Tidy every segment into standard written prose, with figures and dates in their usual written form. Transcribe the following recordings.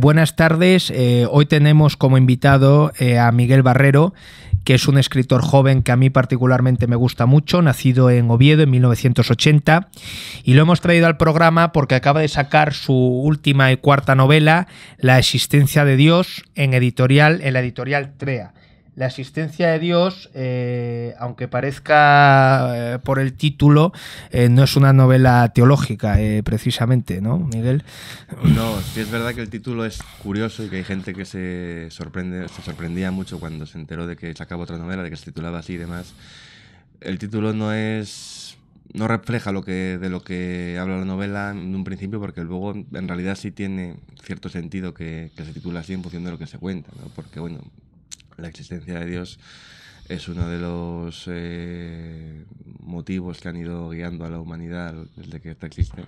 Buenas tardes. Hoy tenemos como invitado a Miguel Barrero, que es un escritor joven que a mí particularmente me gusta mucho, nacido en Oviedo en 1980, y lo hemos traído al programa porque acaba de sacar su última y cuarta novela, La existencia de Dios, en la editorial TREA. La existencia de Dios, aunque parezca por el título, no es una novela teológica, precisamente, ¿no, Miguel? No, sí es verdad que el título es curioso y que hay gente que se sorprendía mucho cuando se enteró de que sacaba otra novela, de que se titulaba así y demás. El título no refleja de lo que habla la novela en un principio, porque luego en realidad sí tiene cierto sentido que se titula así en función de lo que se cuenta, ¿no? Porque bueno, la existencia de Dios es uno de los motivos que han ido guiando a la humanidad desde que esta existe,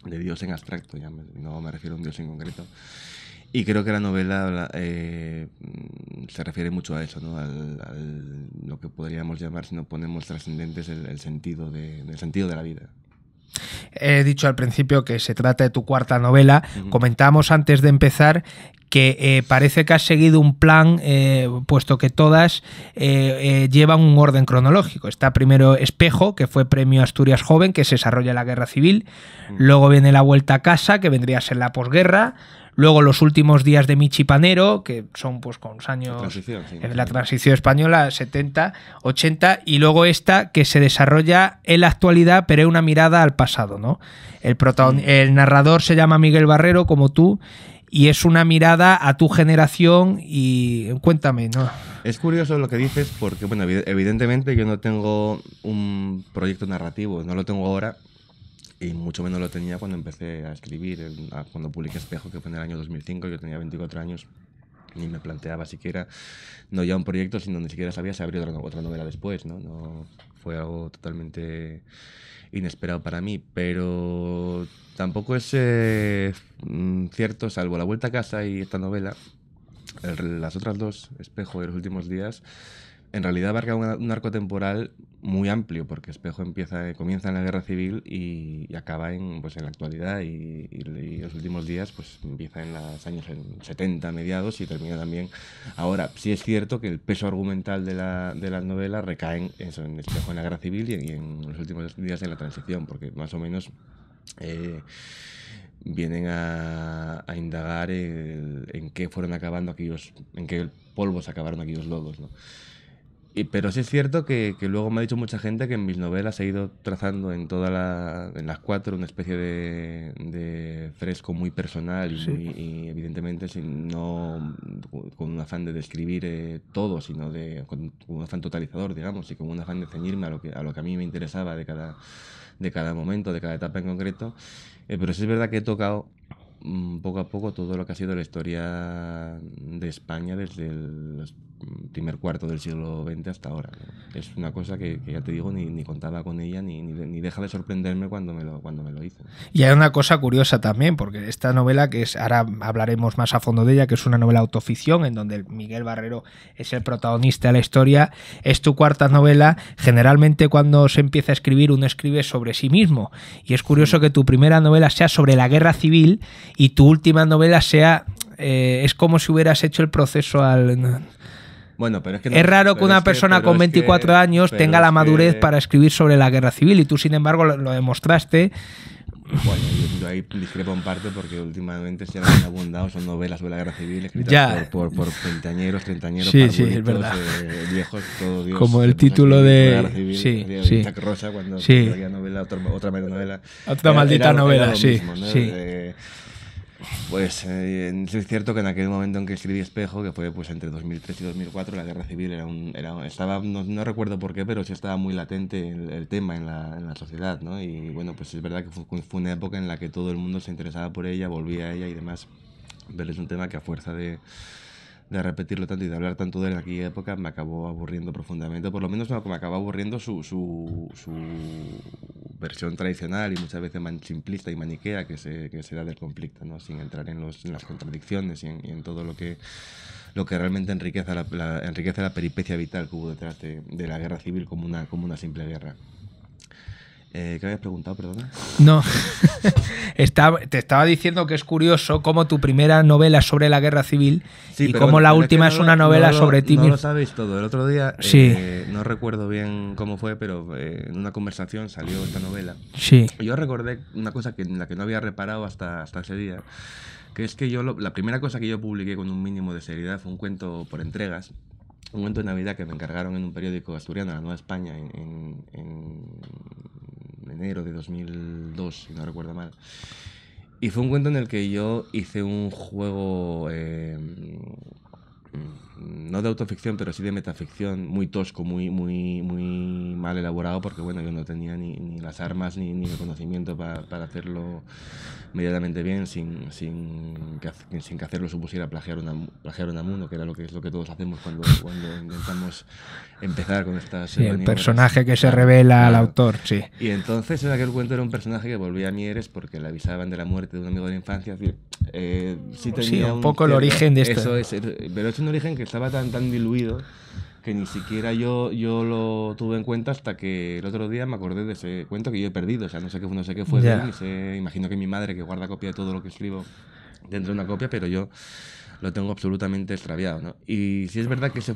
de Dios en abstracto, no me refiero a un Dios en concreto. Y creo que la novela se refiere mucho a eso, ¿no? Lo que podríamos llamar, si no ponemos trascendentes, el sentido de la vida. He dicho al principio que se trata de tu cuarta novela. Comentábamos antes de empezar que parece que has seguido un plan, puesto que todas llevan un orden cronológico. Está primero Espejo, que fue premio Asturias Joven, que se desarrolla en la Guerra Civil. Luego viene La vuelta a casa, que vendría a ser la posguerra. Luego Los últimos días de Michi Panero, que son pues con los años la transición española, 70, 80, y luego esta que se desarrolla en la actualidad, pero es una mirada al pasado, ¿no? El narrador se llama Miguel Barrero, como tú, y es una mirada a tu generación. Y cuéntame, ¿no? Es curioso lo que dices porque, bueno, evidentemente yo no tengo un proyecto narrativo, no lo tengo ahora. Y mucho menos lo tenía cuando empecé a escribir, cuando publiqué Espejo, que fue en el año 2005, yo tenía 24 años, ni me planteaba siquiera, no ya un proyecto, sino ni siquiera sabía si habría otra novela después, ¿no? No fue algo totalmente inesperado para mí, pero tampoco es cierto, salvo La vuelta a casa y esta novela, las otras dos, Espejo y Los últimos días, en realidad abarca un arco temporal muy amplio, porque Espejo comienza en la Guerra Civil y acaba en la actualidad, y Los últimos días pues empieza en los años 70 mediados y termina también ahora. Sí es cierto que el peso argumental de la novela recae en Espejo en la Guerra Civil y en Los últimos días en la transición, porque más o menos vienen a indagar en qué fueron acabando en qué polvos acabaron aquellos lodos, ¿no? Pero sí es cierto que luego me ha dicho mucha gente que en mis novelas he ido trazando en las cuatro una especie de fresco muy personal y evidentemente no con un afán de describir todo, sino con un afán totalizador, digamos, y con un afán de ceñirme a lo que a mí me interesaba de cada momento, de cada etapa en concreto. Pero sí es verdad que he tocado poco a poco todo lo que ha sido la historia de España desde el primer cuarto del siglo XX hasta ahora, ¿no? Es una cosa que ya te digo, ni contaba con ella, ni deja de sorprenderme cuando me lo hice. Y hay una cosa curiosa también, porque esta novela, ahora hablaremos más a fondo de ella, que es una novela autoficción, en donde Miguel Barrero es el protagonista de la historia, es tu cuarta novela. Generalmente cuando se empieza a escribir, uno escribe sobre sí mismo, y es curioso que tu primera novela sea sobre la Guerra Civil y tu última novela sea... es como si hubieras hecho el proceso al... Bueno, pero es raro que una persona con 24 años tenga la madurez para escribir sobre la Guerra Civil, y tú, sin embargo, lo demostraste. Bueno, yo ahí discrepo en parte porque últimamente se han abundado, son novelas sobre la Guerra Civil escritas por treintañeros, sí, es verdad. Viejos, todo Dios. Como el título de Guerra Civil, sí. Jack Rosa, cuando había novela, otra novela. Otra maldita novela, lo mismo, ¿no? Pues es cierto que en aquel momento en que escribí Espejo, que fue pues entre 2003 y 2004, la Guerra Civil estaba, no recuerdo por qué, pero sí estaba muy latente el tema en la sociedad, ¿no? Y bueno, pues es verdad que fue una época en la que todo el mundo se interesaba por ella, volvía a ella y demás. Pero es un tema que a fuerza de repetirlo tanto y de hablar tanto de él en aquella época me acabó aburriendo profundamente. Por lo menos me acabó aburriendo su versión tradicional y muchas veces simplista y maniquea que se da del conflicto, ¿no? Sin entrar en las contradicciones y en todo lo que realmente enriquece la peripecia vital que hubo detrás de la Guerra Civil como una simple guerra. ¿Qué habías preguntado, perdona? No, te estaba diciendo que es curioso cómo tu primera novela es sobre la guerra civil Sí, y pero cómo bueno, la pero última es una novela sobre ti No lo mismo. sabéis todo. El otro día, Sí. no recuerdo bien cómo fue, pero en una conversación salió esta novela. Sí. Y yo recordé una cosa en la que no había reparado hasta ese día, que es que la primera cosa que yo publiqué con un mínimo de seriedad fue un cuento por entregas. Un cuento de Navidad que me encargaron en un periódico asturiano, La Nueva España, en enero de 2002, si no recuerdo mal. Y fue un cuento en el que yo hice un juego, no de autoficción, pero sí de metaficción, muy tosco, muy mal elaborado, porque bueno, yo no tenía ni las armas ni el conocimiento para hacerlo medianamente bien, sin que hacerlo supusiera plagiar Unamuno, que era lo que todos hacemos cuando intentamos empezar con estas Sí, el maniobras. personaje que se revela al autor, sí. Y entonces en aquel cuento era un personaje que volvía a Mieres porque le avisaban de la muerte de un amigo de la infancia. Es decir, sí tenía un poco el origen de esto. Eso es, pero es un origen que estaba tan diluido que ni siquiera yo lo tuve en cuenta hasta que el otro día me acordé de ese cuento que yo he perdido. O sea, no sé qué fue de él, imagino que mi madre, que guarda copia de todo lo que escribo dentro de una copia, pero yo lo tengo absolutamente extraviado, ¿no? Y si es verdad que eso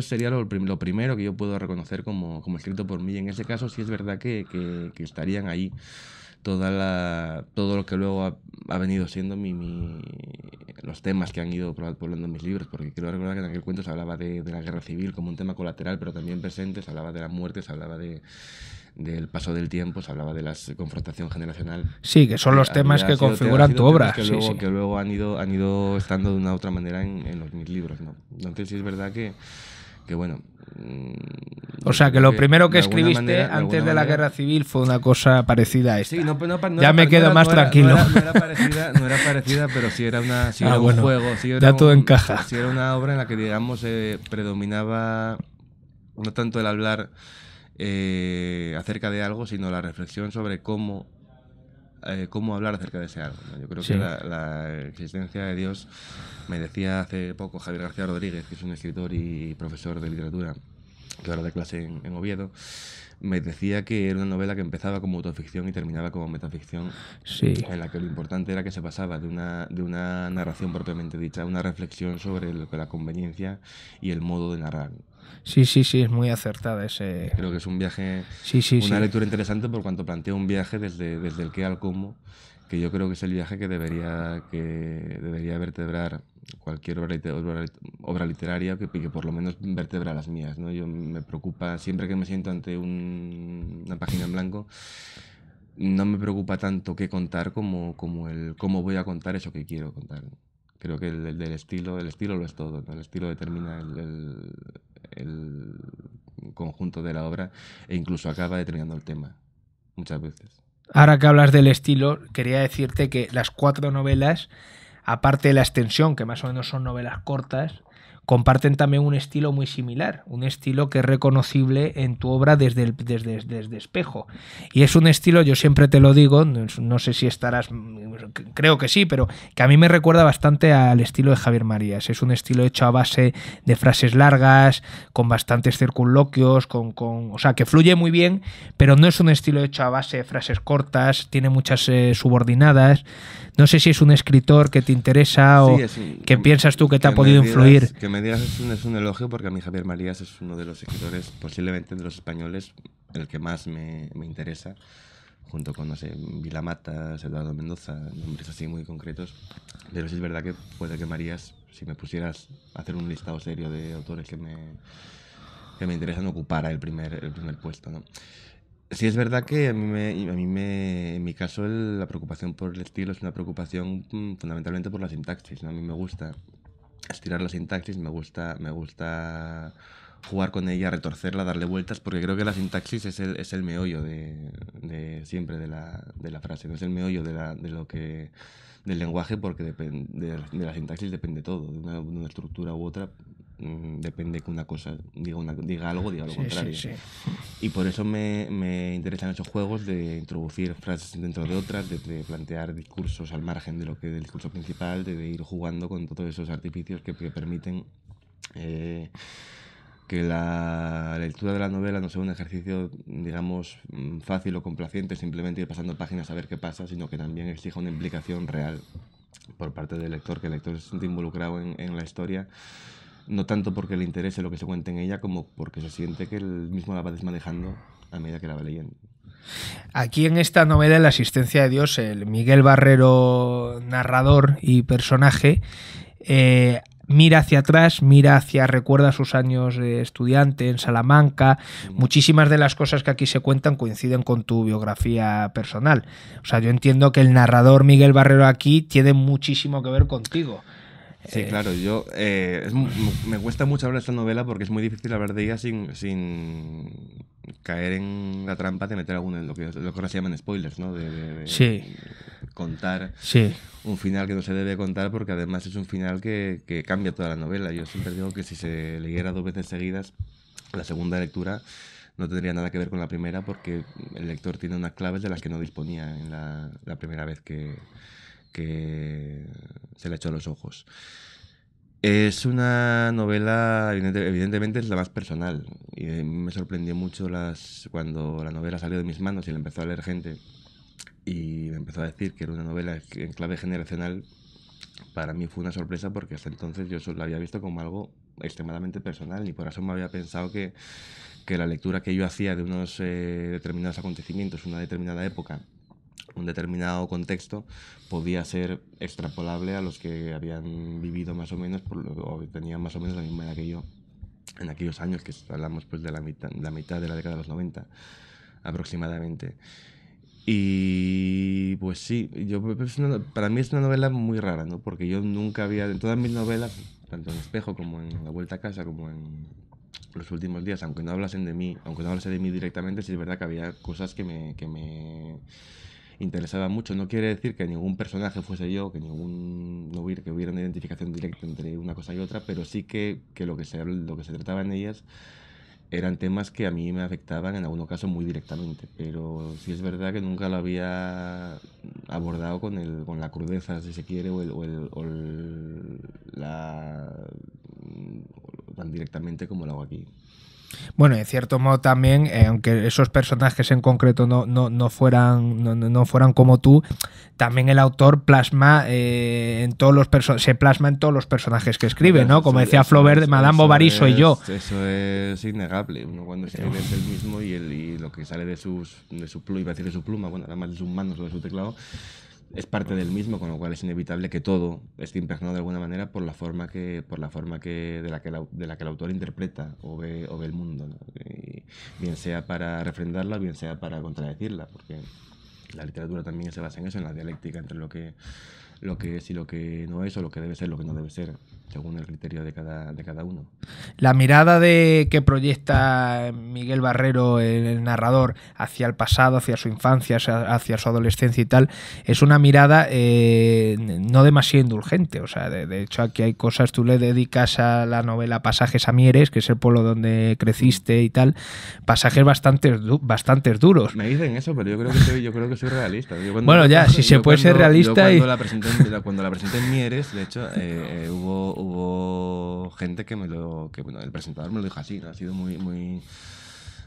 sería lo primero que yo puedo reconocer como escrito por mí. En ese caso sí es verdad que estarían ahí todo lo que luego ha venido siendo los temas que han ido poblando mis libros, porque quiero recordar que en aquel cuento se hablaba de la guerra civil como un tema colateral, pero también presente, se hablaba de la muerte, se hablaba del paso del tiempo, se hablaba de la confrontación generacional. Sí, que son los temas que configuran tu obra. Que luego han ido estando de una u otra manera en mis libros, ¿no? Entonces sí es verdad que bueno... O sea, que lo primero que escribiste antes de la guerra civil fue una cosa parecida a esta. Sí, ya me quedo más tranquilo. No era parecida, pero sí era un juego. Sí ya todo encaja. Sí era una obra en la que, digamos, predominaba no tanto el hablar acerca de algo, sino la reflexión sobre cómo hablar acerca de ese algo, ¿no? Yo creo que la existencia de Dios, me decía hace poco Javier García Rodríguez, que es un escritor y profesor de literatura, que ahora da clase en Oviedo, me decía que era una novela que empezaba como autoficción y terminaba como metaficción, en la que lo importante era que se pasaba de una narración propiamente dicha a una reflexión sobre la conveniencia y el modo de narrar. Sí, es muy acertada ese... Creo que es un viaje, una lectura interesante por cuanto plantea un viaje desde el qué al cómo, que yo creo que es el viaje que debería vertebrar cualquier obra literaria, que por lo menos vertebra las mías, ¿no? Yo me preocupa, siempre que me siento ante una página en blanco, no me preocupa tanto qué contar como el cómo voy a contar eso que quiero contar. Creo que el estilo lo es todo, ¿no? El estilo determina el conjunto de la obra e incluso acaba determinando el tema, muchas veces. Ahora que hablas del estilo, quería decirte que las 4 novelas, aparte de la extensión, que más o menos son novelas cortas, comparten también un estilo muy similar, un estilo que es reconocible en tu obra desde Espejo. Y es un estilo, yo siempre te lo digo, no sé si estarás, creo que sí, pero que a mí me recuerda bastante al estilo de Javier Marías. Es un estilo hecho a base de frases largas, con bastantes circunloquios, o sea, que fluye muy bien, pero no es un estilo hecho a base de frases cortas, tiene muchas subordinadas. No sé si es un escritor que te interesa o que piensas tú que te ha podido influir. Que me digas es un elogio, porque a mí Javier Marías es uno de los escritores, posiblemente de los españoles, el que más me interesa, junto con, no sé, Vilamatas, Eduardo Mendoza, nombres así muy concretos. Pero sí es verdad que puede que Marías, si me pusieras a hacer un listado serio de autores que me interesan, ocupara el primer puesto, ¿no? Sí, es verdad que en mi caso, la preocupación por el estilo es una preocupación fundamentalmente por la sintaxis, ¿no? A mí me gusta estirar la sintaxis, me gusta jugar con ella, retorcerla, darle vueltas, porque creo que la sintaxis es el meollo de siempre de la frase, no es el meollo del lenguaje, porque de la sintaxis depende todo, de una estructura u otra. Depende que una cosa diga algo, diga lo contrario. Sí. Y por eso me interesan esos juegos de introducir frases dentro de otras, de plantear discursos al margen del discurso principal, de ir jugando con todos esos artificios que permiten que la lectura de la novela no sea un ejercicio, digamos, fácil o complaciente, simplemente ir pasando páginas a ver qué pasa, sino que también exija una implicación real por parte del lector, que el lector se siente involucrado en la historia, no tanto porque le interese lo que se cuente en ella, como porque se siente que él mismo la va desmanejando a medida que la va leyendo. Aquí en esta novela, La asistencia de Dios, el Miguel Barrero, narrador y personaje, mira hacia atrás, recuerda sus años de estudiante en Salamanca. Muchísimas de las cosas que aquí se cuentan coinciden con tu biografía personal. O sea, yo entiendo que el narrador Miguel Barrero aquí tiene muchísimo que ver contigo. Sí, claro, me cuesta mucho hablar de esta novela porque es muy difícil hablar de ella sin caer en la trampa de meter alguno en lo que ahora se llaman spoilers, ¿no? Sí. Contar Sí. un final que no se debe contar, porque además es un final que cambia toda la novela. Yo siempre digo que si se leyera 2 veces seguidas, la segunda lectura no tendría nada que ver con la primera, porque el lector tiene unas claves de las que no disponía en la primera vez que se le echó a los ojos. Es una novela, evidentemente es la más personal, y me sorprendió mucho cuando la novela salió de mis manos y la empezó a leer gente y me empezó a decir que era una novela en clave generacional. Para mí fue una sorpresa, porque hasta entonces yo solo la había visto como algo extremadamente personal, y por eso me había pensado que la lectura que yo hacía de unos determinados acontecimientos, una determinada época, un determinado contexto, podía ser extrapolable a los que habían vivido más o menos o tenían más o menos la misma edad que yo en aquellos años, que hablamos pues de la mitad de la década de los 90 aproximadamente. Y pues sí, para mí es una novela muy rara, ¿no? Porque yo nunca había, en todas mis novelas, tanto en Espejo como en La Vuelta a Casa, como en Los Últimos Días, aunque no hablasen de mí, aunque no hablase de mí directamente, sí es verdad que había cosas que me interesaba mucho. No quiere decir que ningún personaje fuese yo, que hubiera una identificación directa entre una cosa y otra, pero sí que lo que se trataba en ellas eran temas que a mí me afectaban en algunos casos muy directamente, pero sí es verdad que nunca lo había abordado con la crudeza, si se quiere, tan directamente como lo hago aquí. Bueno, en cierto modo también, aunque esos personajes en concreto no fueran como tú, también el autor plasma se plasma en todos los personajes que escribe, ¿no? Como decía Flaubert, de Madame Bovary soy yo. Eso es innegable. Uno cuando escribe es el mismo, y lo que sale de su pluma, bueno, además de sus manos o de su teclado, es parte del mismo, con lo cual es inevitable que todo esté impregnado de alguna manera por la forma de la que el autor interpreta o ve el mundo, ¿no? Bien sea para refrendarla, bien sea para contradecirla, porque la literatura también se basa en eso, en la dialéctica entre lo que es y lo que no es, o lo que debe ser, lo que no debe ser, según el criterio de cada uno. La mirada que proyecta Miguel Barrero, el narrador, hacia el pasado, hacia su infancia, hacia su adolescencia y tal, es una mirada no demasiado indulgente. O sea, de hecho, aquí hay cosas, tú le dedicas a la novela pasajes a Mieres, que es el pueblo donde creciste y tal, pasajes bastante duros. Me dicen eso, pero yo creo que soy realista. Bueno, ya, si se puede ser realista. Cuando la presenté en Mieres, de hecho, hubo gente bueno, el presentador me lo dijo así, ¿no? Ha sido muy, muy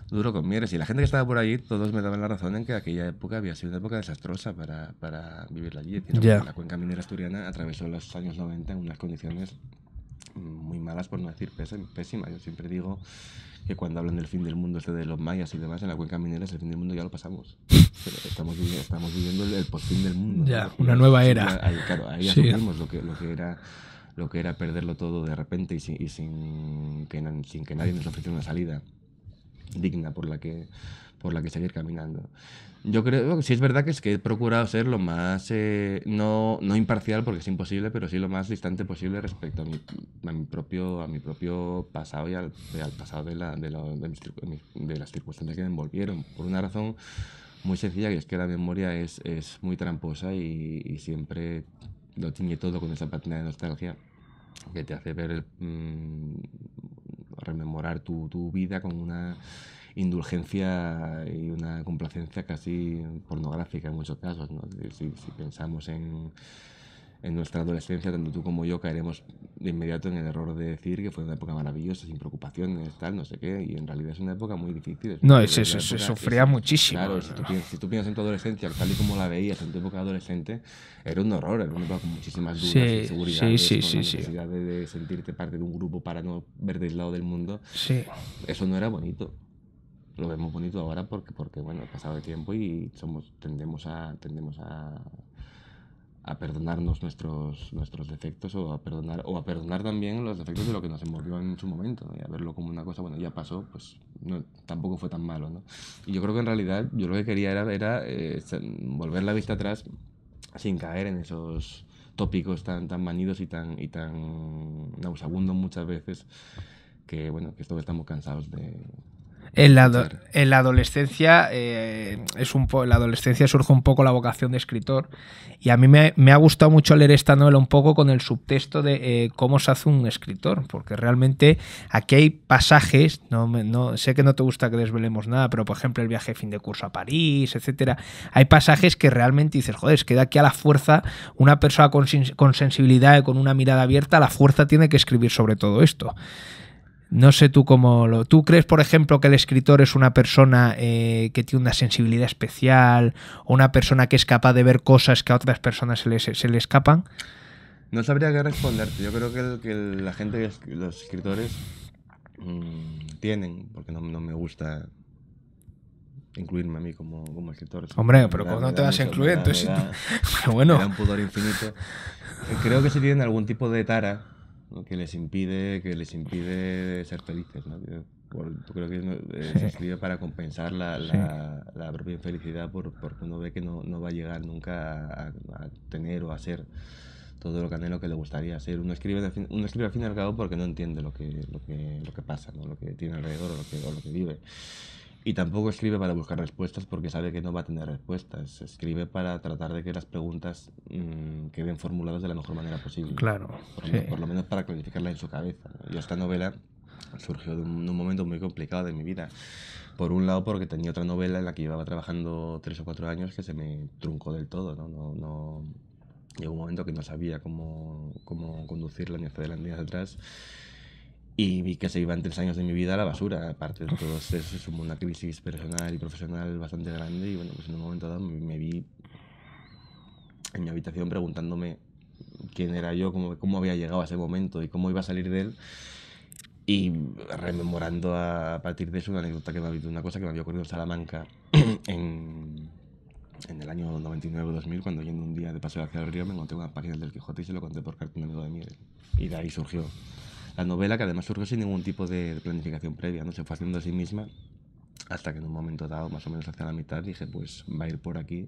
duro con Mieres. Y la gente que estaba por allí, todos me daban la razón en que aquella época había sido una época desastrosa para vivirla allí. La cuenca minera asturiana atravesó los años 90 en unas condiciones muy malas, por no decir pésimas. Yo siempre digo que cuando hablan del fin del mundo de los mayas y demás, en la cuenca minera, el fin del mundo ya lo pasamos. Pero estamos viviendo el posfin del mundo. Ya, ¿no? Una nueva era. Ahí asumimos lo que era perderlo todo de repente y sin que nadie nos ofreciera una salida digna por la que seguir caminando. Yo creo que sí es verdad que he procurado ser lo más, no imparcial, porque es imposible, pero sí lo más distante posible respecto a mi propio pasado y al pasado de las circunstancias que me envolvieron. Por una razón muy sencilla, que es que la memoria es muy tramposa y siempre lo tiñe todo con esa patina de nostalgia que te hace rememorar tu vida con una indulgencia y una complacencia casi pornográfica en muchos casos, ¿no? Si pensamos en en nuestra adolescencia, tanto tú como yo, caeremos de inmediato en el error de decir que fue una época maravillosa, sin preocupaciones, tal, no sé qué, y en realidad es una época muy difícil. Se sufría muchísimo. Claro, si tú piensas en tu adolescencia, tal y como la veías en tu época adolescente, era un horror, era una época con muchísimas dudas, inseguridades, con la necesidad de sentirte parte de un grupo para no verte aislado del mundo. Sí. Eso no era bonito. Lo vemos bonito ahora porque bueno, ha pasado el tiempo y tendemos a perdonarnos nuestros defectos o a perdonar también los defectos de lo que nos envolvió en su momento, ¿no? Y a verlo como una cosa, bueno, ya pasó, pues tampoco fue tan malo, ¿no? Y yo creo que en realidad yo lo que quería era volver la vista atrás sin caer en esos tópicos tan manidos y tan nauseabundos muchas veces que, bueno, que todos estamos cansados de... En la adolescencia la adolescencia surge un poco la vocación de escritor y a mí me ha gustado mucho leer esta novela un poco con el subtexto de cómo se hace un escritor, porque realmente aquí hay pasajes, no sé que no te gusta que desvelemos nada, pero por ejemplo el viaje de fin de curso a París, etcétera, hay pasajes que realmente dices, joder, es que de aquí a la fuerza una persona con sensibilidad y con una mirada abierta a la fuerza tiene que escribir sobre todo esto. No sé tú cómo ¿Tú crees, por ejemplo, que el escritor es una persona que tiene una sensibilidad especial o una persona que es capaz de ver cosas que a otras personas se le escapan? No sabría qué responderte. Yo creo que la gente, los escritores tienen, porque no me gusta incluirme a mí como escritor. Hombre, pero ¿cómo no te vas a incluir? Entonces, bueno. Me da un pudor infinito. Creo que si tienen algún tipo de tara, ¿no? que les impide ser felices, ¿no? Yo creo que se escribe para compensar la propia infelicidad porque uno ve que no va a llegar nunca a tener o a ser todo lo que anhelo que le gustaría ser. Uno escribe al fin y al cabo porque no entiende lo que pasa, ¿no? Lo que tiene alrededor o lo que vive. Y tampoco escribe para buscar respuestas porque sabe que no va a tener respuestas. Escribe para tratar de que las preguntas queden formuladas de la mejor manera posible. Claro. Por lo menos para clarificarlas en su cabeza, ¿no? Y esta novela surgió de un momento muy complicado de mi vida. Por un lado porque tenía otra novela en la que llevaba trabajando 3 o 4 años que se me truncó del todo, ¿no? Llegó un momento que no sabía cómo conducirla ni hacia adelante ni hacia atrás. Y vi que se iban 3 años de mi vida a la basura. Aparte de todo eso, se sumó una crisis personal y profesional bastante grande. Y bueno, pues en un momento dado me vi en mi habitación preguntándome quién era yo, cómo había llegado a ese momento y cómo iba a salir de él. Y rememorando a partir de eso una anécdota una cosa que me había ocurrido en Salamanca en el año 99-2000, cuando yendo un día de paseo hacia el río me encontré unas páginas del Quijote y se lo conté por carta a un amigo de Miguel. Y de ahí surgió la novela, que además surgió sin ningún tipo de planificación previa, no se fue haciendo a sí misma, hasta que en un momento dado, más o menos hacia la mitad, dije, pues va a ir por aquí.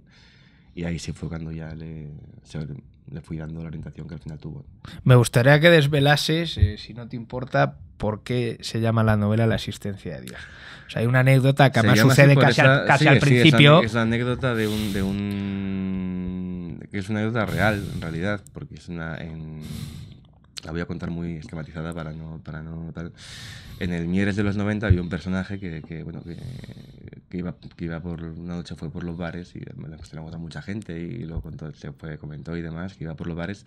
Y ahí sí fue cuando ya le fui dando la orientación que al final tuvo. Me gustaría que desvelases, si no te importa, por qué se llama la novela La existencia de Dios. O sea, hay una anécdota que además sucede casi al principio. Es una anécdota que es una anécdota real, en realidad, porque es la voy a contar muy esquematizada para no tal. En el Mieres de los 90 había un personaje que iba por una noche, fue por los bares y me lo cuestionó a mucha gente y lo comentó y demás, que iba por los bares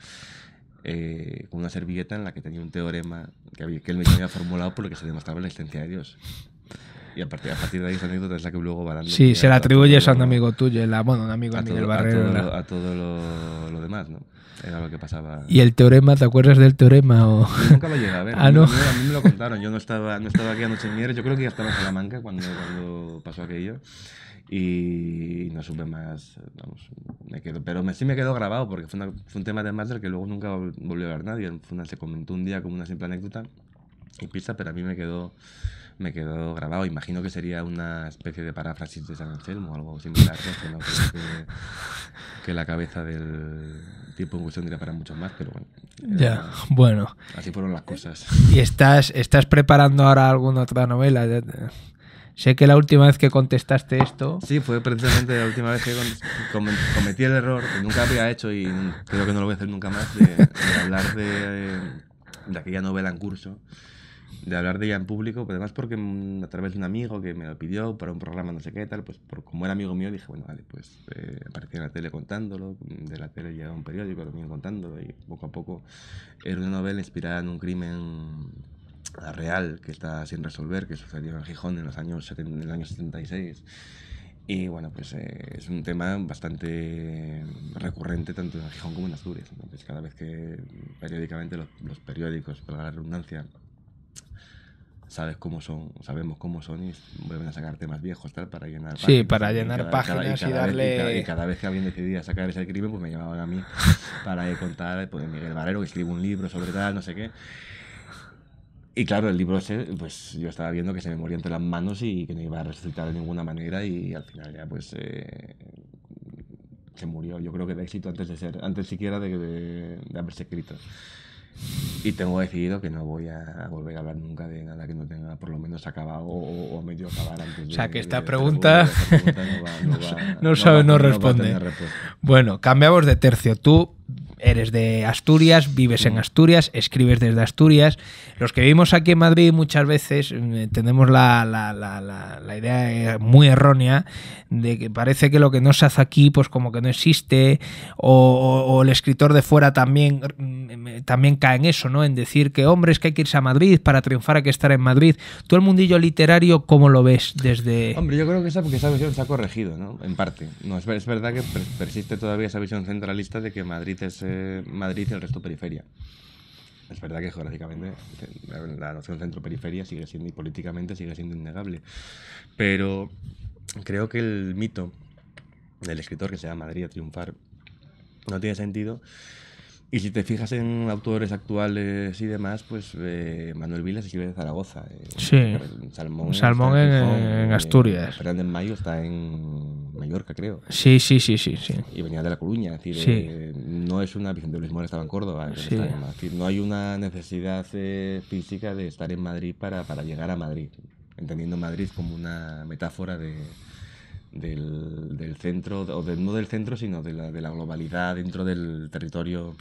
con una servilleta en la que tenía un teorema que él mismo había formulado por lo que se demostraba la existencia de Dios. Y a partir de ahí esa anécdota es la que luego va dando... Sí, se la atribuyes a un amigo tuyo, un amigo de Miguel Barrero. A todo lo demás, ¿no? Era lo que pasaba. ¿Y el teorema? ¿Te acuerdas del teorema? Yo nunca lo llegué a ver. ¿No? A mí me lo contaron. Yo no estaba aquella noche en Mieres. Yo creo que ya estaba en Salamanca cuando pasó aquello. Y no supe más. Vamos, pero sí me quedó grabado porque fue un tema además del que luego nunca volvió a ver nadie. Se comentó un día como una simple anécdota y pista, pero a mí me quedó grabado. Imagino que sería una especie de paráfrasis de San Anselmo o algo similar, ¿no? Que la cabeza del tipo en cuestión diría para muchos más, pero bueno. Ya, bueno. Así fueron las cosas. ¿Y estás preparando ahora alguna otra novela? Sé que la última vez que contestaste esto... Sí, fue precisamente la última vez que cometí el error, que nunca había hecho y creo que no lo voy a hacer nunca más, de hablar de aquella novela en curso, de hablar de ella en público, pero además porque a través de un amigo que me lo pidió para un programa no sé qué tal, pues como era amigo mío dije, bueno, vale, pues aparecía en la tele contándolo, de la tele llegaba un periódico también contándolo, y poco a poco era una novela inspirada en un crimen real que está sin resolver, que sucedió en Gijón en el año 76. Y bueno, pues es un tema bastante recurrente tanto en Gijón como en Asturias. Entonces, cada vez que periódicamente los periódicos, para la redundancia, sabemos cómo son y vuelven a sacar temas viejos tal para llenar páginas. Sí, para llenar páginas y darle... Y cada vez que alguien decidía sacar ese crimen, pues me llamaban a mí para contar, pues Miguel Barrero, que escribe un libro sobre tal, no sé qué. Y claro, el libro ese, pues yo estaba viendo que se me moría entre las manos y que no iba a resucitar de ninguna manera y al final ya pues se murió. Yo creo que de éxito antes siquiera de haberse escrito. Y tengo decidido que no voy a volver a hablar nunca de nada que no tenga por lo menos acabado o medio acabar antes de... O sea, que esta pregunta no va a responde. tener respuesta. Bueno, cambiamos de tercio. Tú eres de Asturias, vives en Asturias, escribes desde Asturias. Los que vivimos aquí en Madrid muchas veces tenemos la idea muy errónea de que parece que lo que no se hace aquí pues como que no existe, o el escritor de fuera también cae en eso, ¿no? En decir que, hombre, es que hay que irse a Madrid, para triunfar hay que estar en Madrid. ¿Tú el mundillo literario cómo lo ves desde...? Hombre, yo creo que esa visión se ha corregido, ¿no? En parte. No, es verdad que persiste todavía esa visión centralista de que Madrid es Madrid y el resto periferia. Es verdad que geográficamente la noción centro-periferia sigue siendo, y políticamente sigue siendo innegable. Pero creo que el mito del escritor que se llama Madrid a triunfar no tiene sentido. Y si te fijas en autores actuales y demás, pues Manuel Vilas escribe de Zaragoza. Sí. Salmón en Asturias. Fernández Mayo está en Mallorca, creo. Sí. Y venía de La Coruña. Es decir, sí. No es una... Vicente Luis Mora estaba en Córdoba. Sí. Es decir, no hay una necesidad física de estar en Madrid para llegar a Madrid. Entendiendo Madrid como una metáfora del centro, o no del centro, sino de la globalidad dentro del territorio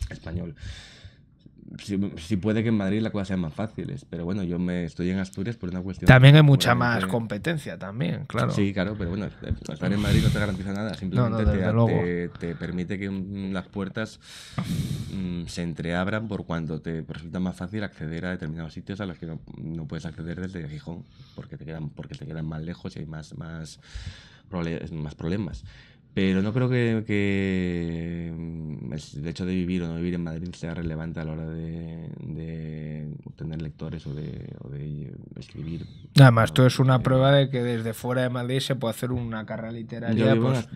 español. Sí puede que en Madrid las cosas sean más fáciles, pero bueno, yo estoy en Asturias por una cuestión... También hay mucha más competencia también, claro. Sí, claro, pero bueno, estar en Madrid no te garantiza nada, simplemente te permite que las puertas se entreabran por cuando te resulta más fácil acceder a determinados sitios a los que no puedes acceder desde Gijón, porque te quedan más lejos y hay más problemas. Pero no creo que el hecho de vivir o no vivir en Madrid sea relevante a la hora de obtener lectores o de escribir. Además, esto es una prueba de que desde fuera de Madrid se puede hacer una carrera literaria. Yo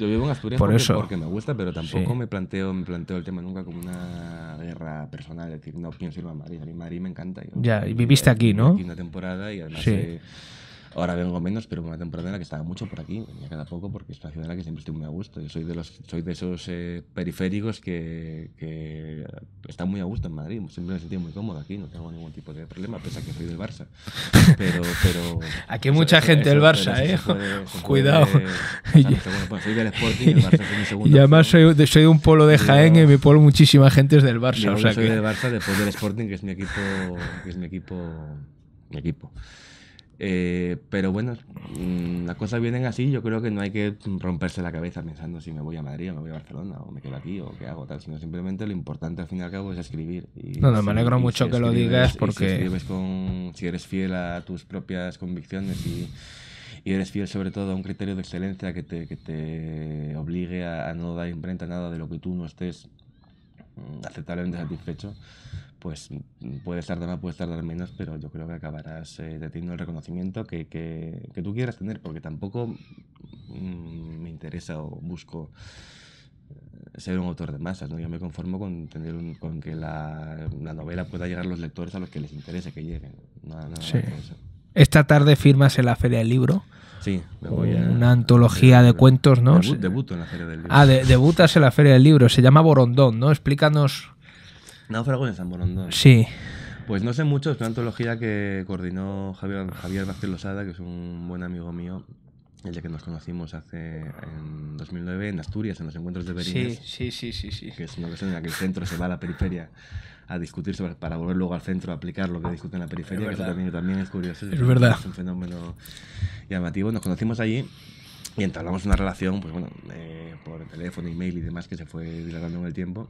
vivo en Asturias porque me gusta, pero tampoco me planteo el tema nunca como una guerra personal. Es decir, no pienso irme a Madrid. A mí Madrid me encanta. Y viviste aquí, ¿no? Aquí una temporada y además... Ahora vengo menos, pero una temporada en la que estaba mucho por aquí, venía cada poco porque es una ciudad en la que siempre estoy muy a gusto. Yo soy de esos periféricos que están muy a gusto en Madrid. Siempre me he sentido muy cómodo aquí, no tengo ningún tipo de problema, pese a que soy del Barça. Pero aquí hay mucha gente del Barça, Cuidado. Soy del Sporting, el Barça es mi segunda. Y además soy de un pueblo de Jaén y en mi pueblo muchísima gente es del Barça. Yo soy del Barça después del Sporting, que es mi equipo. Pero bueno, las cosas vienen así. Yo creo que no hay que romperse la cabeza pensando si me voy a Madrid o me voy a Barcelona o me quedo aquí o qué hago, tal, sino simplemente lo importante al fin y al cabo es escribir. Me alegro mucho que lo digas porque... Si eres fiel a tus propias convicciones y eres fiel sobre todo a un criterio de excelencia que te obligue a no dar imprenta a nada de lo que tú no estés aceptablemente satisfecho, pues puedes tardar más, puedes tardar menos, pero yo creo que acabarás teniendo el reconocimiento que tú quieras tener, porque tampoco me interesa o busco ser un autor de masas, ¿no? Yo me conformo con que la novela pueda llegar a los lectores a los que les interese que lleguen. Nada sí. Eso. Esta tarde firmas en la Feria del Libro. Sí, me voy a... Una antología de cuentos, ¿no? Debuto en la Feria del Libro. Debutas en la Feria del Libro. Se llama Borondón, ¿no? Explícanos... Náufrago en San Borondón. Sí. Pues no sé mucho, es una antología que coordinó Javier Vázquez Losada, que es un buen amigo mío el día que nos conocimos en 2009 en Asturias, en los encuentros de Berines. Sí. Que es una ocasión en la que el centro se va a la periferia a discutir para volver luego al centro a aplicar lo que discute en la periferia, que eso también es curioso. Es verdad. Es un fenómeno llamativo. Nos conocimos allí y entablamos una relación, pues bueno, por teléfono, email y demás, que se fue dilatando en el tiempo.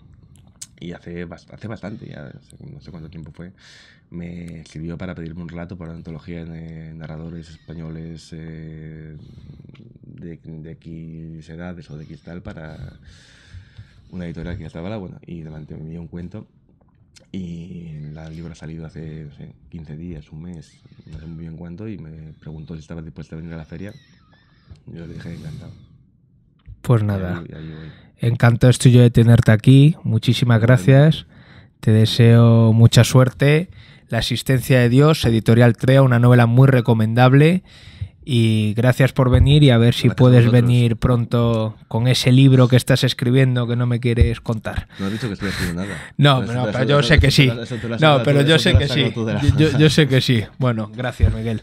Y hace bastante, ya no sé cuánto tiempo fue, me escribió para pedirme un relato para una antología de narradores españoles de X edades o de X tal, para una editorial que ya estaba buena, y me envió un cuento. Y el libro ha salido hace, no sé, 15 días, un mes, no sé muy bien cuánto, y me preguntó si estaba dispuesto a venir a la feria. Yo le dije encantado. Pues nada, y ahí voy. Encantado estoy yo de tenerte aquí, muchísimas gracias, te deseo mucha suerte. La asistencia de Dios, Editorial Trea, una novela muy recomendable, y gracias por venir, y a ver si Gracias puedes venir pronto con ese libro que estás escribiendo que no me quieres contar. No has dicho que estoy escribiendo nada. No, pero yo sé que sí. No, pero yo sé que sí. Yo sé que sí. Bueno, gracias, Miguel.